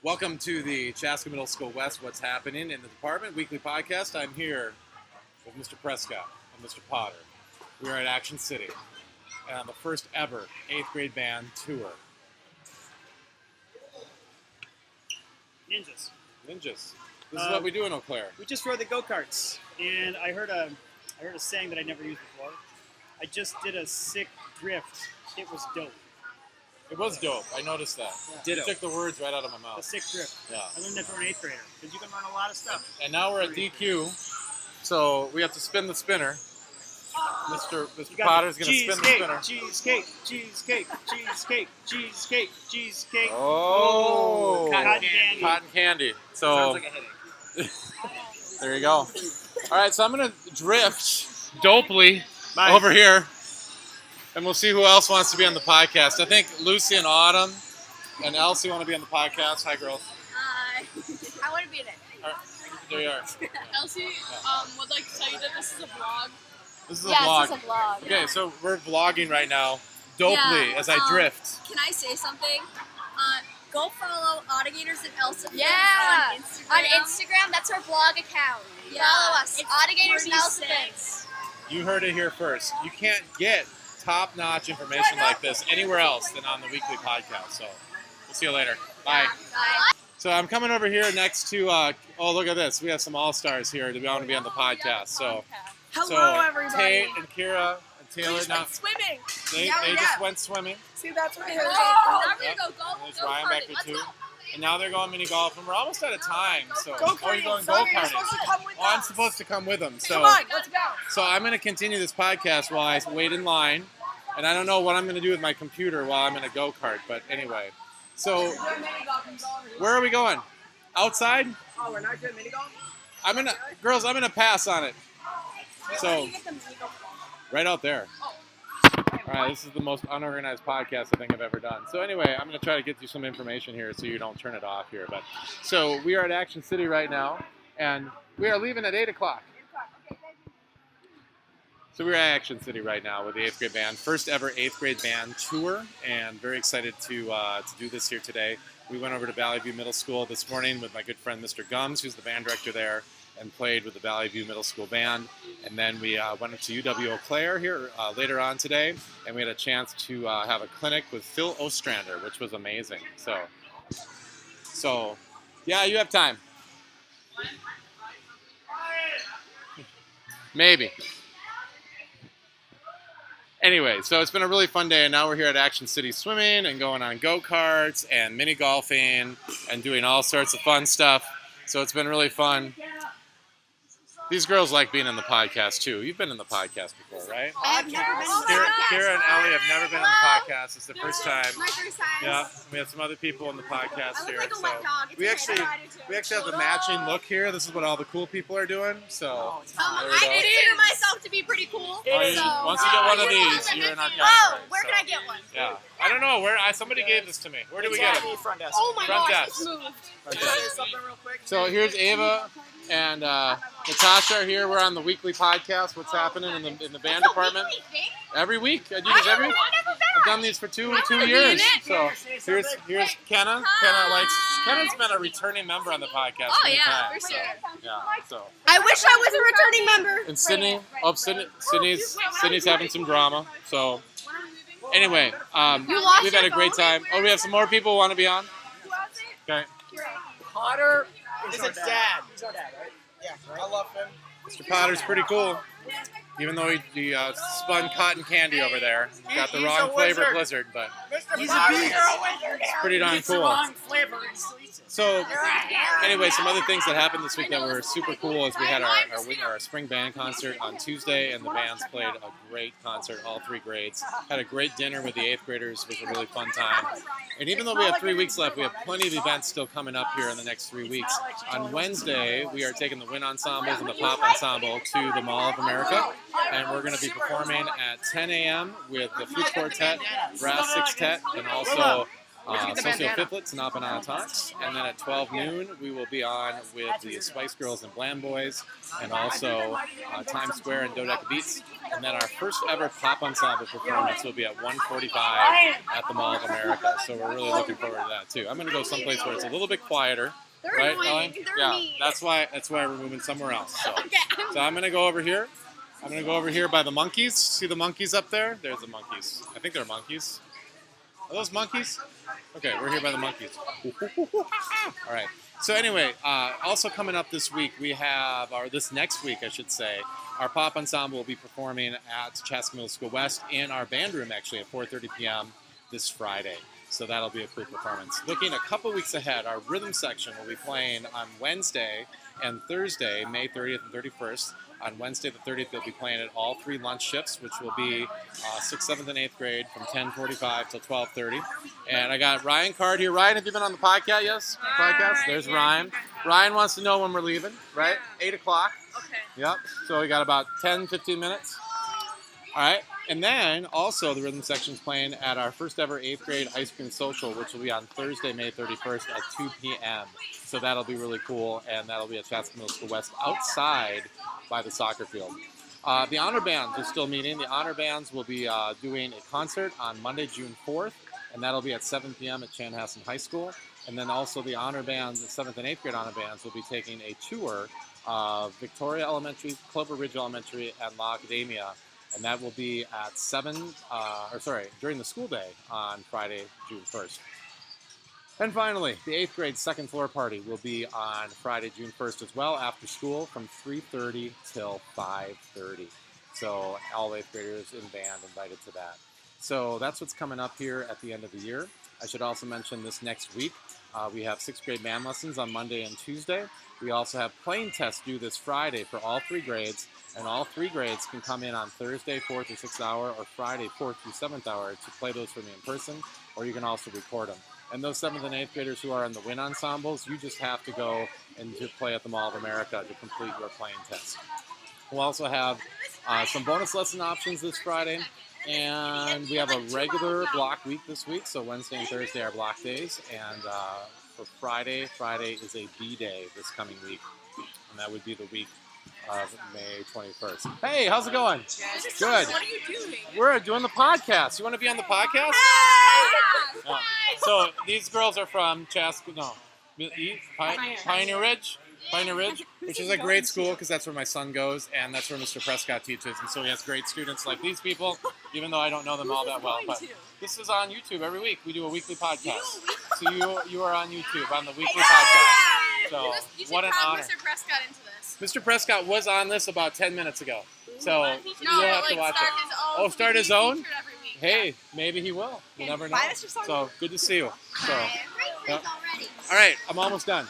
Welcome to the Chaska Middle School West What's Happening in the Department weekly podcast. I'm here with Mr. Prescott and Mr. Potter. We are at Action City and on the first ever 8th grade band tour. Ninjas. Ninjas. This is what we do in Eau Claire. We just rode the go-karts, and I heard a saying that I never used before. I just did a sick drift. It was dope. It was dope. I noticed that. Yeah. You took the words right out of my A mouth. sick drift. Yeah. I learned that from an 8th grader, because you can learn a lot of stuff. And now we're at DQ, so we have to spin the spinner. Mr. Potter's going to spin the spinner. Cheesecake, cheesecake, cheesecake, cheesecake, cheesecake. Oh, cotton candy. Cotton candy. So Sounds like a headache. there you go. All right, so I'm going to drift dopely over here, and we'll see who else wants to be on the podcast. I think Lucy and Autumn and Elsie want to be on the podcast. Hi, girls. Hi. I want to be in it. All right, there you are. Elsie would like to tell you that this is a vlog. This is a vlog. This is a vlog. Okay, so we're vlogging right now, dopely, as I drift. Can I say something? Go follow Autogators and Elsa Yeah, on Instagram. That's our vlog account. Yeah. Follow us. It's Autogators and Elsa 46. You heard it here first. You can't get top-notch information like this anywhere else than on the weekly podcast. So we'll see you later. Bye. Bye. So I'm coming over here next to, oh, look at this. We have some all-stars here that want to be on the podcast. So, Hello, everybody. Tate and Kira and We Taylor, just now went swimming. they Yeah. just went swimming. See, that's what it is. Now we're Yep. gonna go There's go Ryan back karting. there Let's too. go. And now they're going mini golf, and we're almost out of time. So, Go oh, you're karting. going So go you're karting. supposed to come with Oh, I'm us. supposed to come with them. So, Come on, let's go. so I'm going to continue this podcast while I wait in line, and I don't know what I'm going to do with my computer while I'm in a go kart. But anyway, so where are we going? Outside? Oh, we're not doing mini golf? I'm in a girls. I'm going to pass on it. So right out there. All right, this is the most unorganized podcast I think I've ever done. So anyway, I'm going to try to get you some information here so you don't turn it off here. But so we are at Action City right now, and we are leaving at 8 o'clock. So we're at Action City right now with the 8th grade band, first ever 8th grade band tour, and very excited to do this here today. We went over to Valley View Middle School this morning with my good friend Mr. Gums, who's the band director there, and played with the Valley View Middle School Band. And then we went up to UW Eau Claire here later on today, and we had a chance to have a clinic with Phil Ostrander, which was amazing. So yeah, you have time. Maybe. Anyway, so it's been a really fun day, and now we're here at Action City swimming and going on go-karts and mini golfing and doing all sorts of fun stuff. So it's been really fun. These girls like being in the podcast, too. You've been in the podcast before, right? I've never been to the Kira and Ellie have never been in the podcast. It's the first time. My first time. Yeah, we have some other people in the podcast I look here. like a So wet dog. It's we okay. actually have the matching look here. This is what all the cool people are doing. So there we I go. consider myself to be pretty cool. Once you get one of these, you're in our category. Oh, where so. can I get one? Yeah, I don't know where. Somebody gave this to me. Where do we get it? Front desk. Oh my Front gosh, desk. it's moved. Front Can I say desk. something real quick? So here's Ava and Natasha are here. We're on the weekly podcast. What's happening in the band department? Every week. I do this every week. I've done these for two years. So here's Kenna. Kenna's been a returning member on the podcast. Oh many yeah, times, for so, sure. Yeah. So I wish I was a returning member. and Sydney's having some drama. So anyway, we've had a great time. Oh, we have some more people who want to be on. Okay. Potter Is it dad? He's our dad, right? Yeah, I love him. Mr. Potter's pretty cool. Even though he spun cotton candy over there. He got the He's wrong a flavor wizard. blizzard, but He's a beast. it's pretty darn It's the cool. wrong flavor and sleeves it. So, anyway, some other things that happened this week that were super cool is we had our spring band concert on Tuesday, and the bands played a great concert, all 3 grades. Had a great dinner with the 8th graders. It was a really fun time. And even though we have 3 weeks left, we have plenty of events still coming up here in the next 3 weeks. On Wednesday, we are taking the wind ensembles and the pop ensemble to the Mall of America, and we're going to be performing at 10 a.m. with the flute quartet, brass sextet, and also Socio Fiflets and Apana Talks. And then at 12 noon, we will be on with the Spice Girls and Bland Boys, and also Times Square and Dodeca Beats. And then our first ever Pop Ensemble performance will be at 1:45 at the Mall of America. So we're really looking forward to that too. I'm going to go someplace where it's a little bit quieter. Right, Ellen? Yeah, that's why we're moving somewhere else. So I'm going to go over here. I'm going to go over here by the monkeys. See the monkeys up there? There's the monkeys. I think they're monkeys. Are those monkeys? Okay, we're here by the monkeys. All right. So anyway, also coming up this week, we have, or this next week, I should say, our Pop Ensemble will be performing at Chaska Middle School West in our band room, actually, at 4:30 p.m. this Friday. So that'll be a cool performance. Looking a couple weeks ahead, our rhythm section will be playing on Wednesday and Thursday, May 30th and 31st. On Wednesday the 30th, they'll be playing at all 3 lunch shifts, which will be 6th, 7th, and 8th grade from 10:45 till 12:30. And I got Ryan Card here. Ryan, have you been on the podcast? Yes? Podcast? There's Ryan. Ryan wants to know when we're leaving, right? 8 o'clock. Okay. Yep. So we got about 10, 15 minutes. All right. And then also the rhythm section's playing at our first ever 8th grade ice cream social, which will be on Thursday, May 31st at 2 p.m. So that'll be really cool, and that'll be at Chaska Middle School West outside by the soccer field. The honor bands are still meeting. The honor bands will be doing a concert on Monday, June 4th, and that'll be at 7 p.m. at Chanhassen High School. And then also the honor bands, the 7th and 8th grade honor bands, will be taking a tour of Victoria Elementary, Clover Ridge Elementary, and La Academia. And that will be at during the school day on Friday, June 1st. And finally, the 8th grade second floor party will be on Friday, June 1st as well, after school from 3:30 till 5:30. So all 8th graders in band invited to that. So that's what's coming up here at the end of the year. I should also mention this next week, we have 6th grade band lessons on Monday and Tuesday. We also have playing tests due this Friday for all 3 grades, and all 3 grades can come in on Thursday, 4th through 6th hour, or Friday, 4th through 7th hour to play those for me in person, or you can also record them. And those 7th and 8th graders who are in the WIN ensembles, you just have to go and to play at the Mall of America to complete your playing test. We'll also have some bonus lesson options this Friday, and we have a regular block week this week, so Wednesday and Thursday are block days, and for Friday is a B day this coming week, and that would be the week of May 21st. Hey, how's it going? Good. What are you doing? We're doing the podcast. You want to be on the podcast? Oh. So these girls are from Chaska, Pioneer Ridge, which is a great school because that's where my son goes, and that's where Mr. Prescott teaches, and so he has great students like these people, even though I don't know them all that well. But this is on YouTube every week. We do a weekly podcast. So you are on YouTube on the weekly podcast. So what an honor. Mr. Prescott into this. Mr. Prescott was on this about 10 minutes ago, so you'll have to watch it. Start his own? Hey, maybe he will. You never know. So good to see you. So, yep. All right, I'm almost done.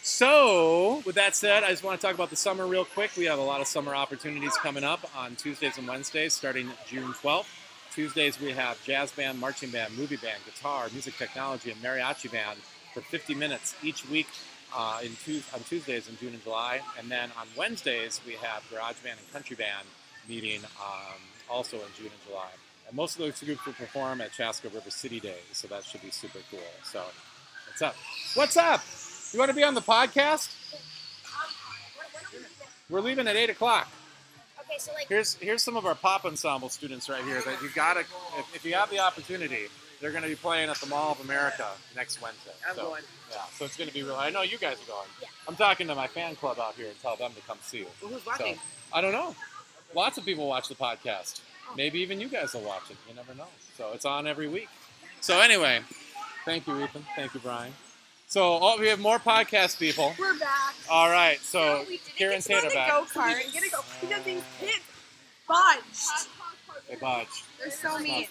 So, with that said, I just want to talk about the summer real quick. We have a lot of summer opportunities coming up on Tuesdays and Wednesdays, starting June 12th. Tuesdays we have jazz band, marching band, movie band, guitar, music technology, and mariachi band for 50 minutes each week on Tuesdays in June and July. And then on Wednesdays we have garage band and country band meeting also in June and July. And most of those groups will perform at Chaska River City Days, so that should be super cool. So, what's up? What's up? You want to be on the podcast? We're leaving at 8 o'clock. Okay, so Here's some of our Pop Ensemble students right here that you gotta, if you have the opportunity, they're going to be playing at the Mall of America next Wednesday. I'm going. Yeah, so it's going to be real. I know you guys are going. Yeah. I'm talking to my fan club out here and tell them to come see you. Well, who's watching? So, I don't know. Lots of people watch the podcast. Maybe even you guys will watch it. You never know. So it's on every week. So anyway, thank you, Ethan. Thank you, Brian. So we have more podcast people. we're back. All right. So we didn't Karen and Tate are back. go-kart. We didn't go because these kids budged. They budged. They're so mean.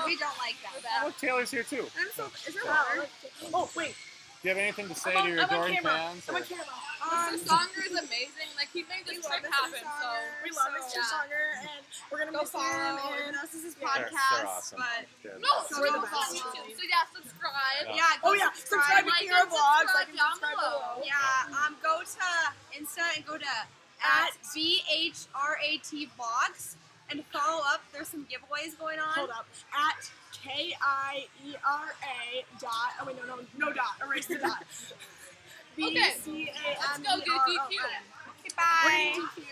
We don't like that. Oh, Taylor's here too. I'm so. Is there water? Oh wait. Do you have anything to say to your adoring fans? I'm or- on camera. Mr. Songer is amazing. Like, he made this trip happen, so we love Mr. Songer, and we're gonna miss him. And this is his podcast. They're awesome. But Good. No, So we're we're the the best. YouTube. So yeah, subscribe. Yeah. oh yeah, subscribe to Like Kira and Vlogs. subscribe Like and down subscribe below. below. Yeah, go to Insta and go to At BHRAT Vlogs and follow up. There's some giveaways going on. Hold up. At KIERA dot. Oh wait, no dot. Erase the dot. Okay. Let's go get BCAMERON. DQ. Okay, Bye. DQ.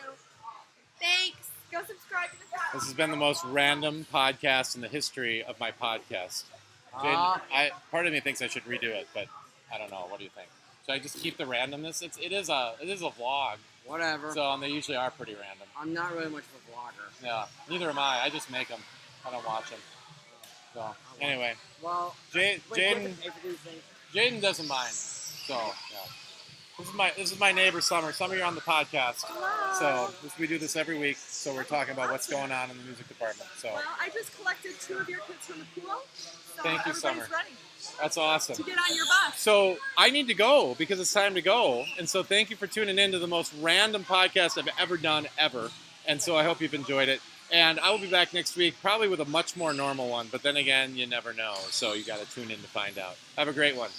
Thanks. Go subscribe to the channel. This has been the most random podcast in the history of my podcast. Ah. Part of me thinks I should redo it, but I don't know. What do you think? Should I just keep the randomness? It is a vlog, Whatever. so they usually are pretty random. I'm not really much of a vlogger. Yeah, neither am I. I just make them. I don't watch them. So anyway, Well, Jaden pay for these things. Jaden doesn't mind. So yeah, this is my neighbor Summer. Summer, you're on the podcast. So we do this every week. So we're talking about what's going on in the music department. So Well, I just collected 2 of your kids from the pool. So Thank you, everybody's Summer. ready that's awesome. to get on your bus. So I need to go because it's time to go. And so thank you for tuning in to the most random podcast I've ever done ever. And so I hope you've enjoyed it. And I will be back next week, probably with a much more normal one. But then again, you never know. So you got to tune in to find out. Have a great one.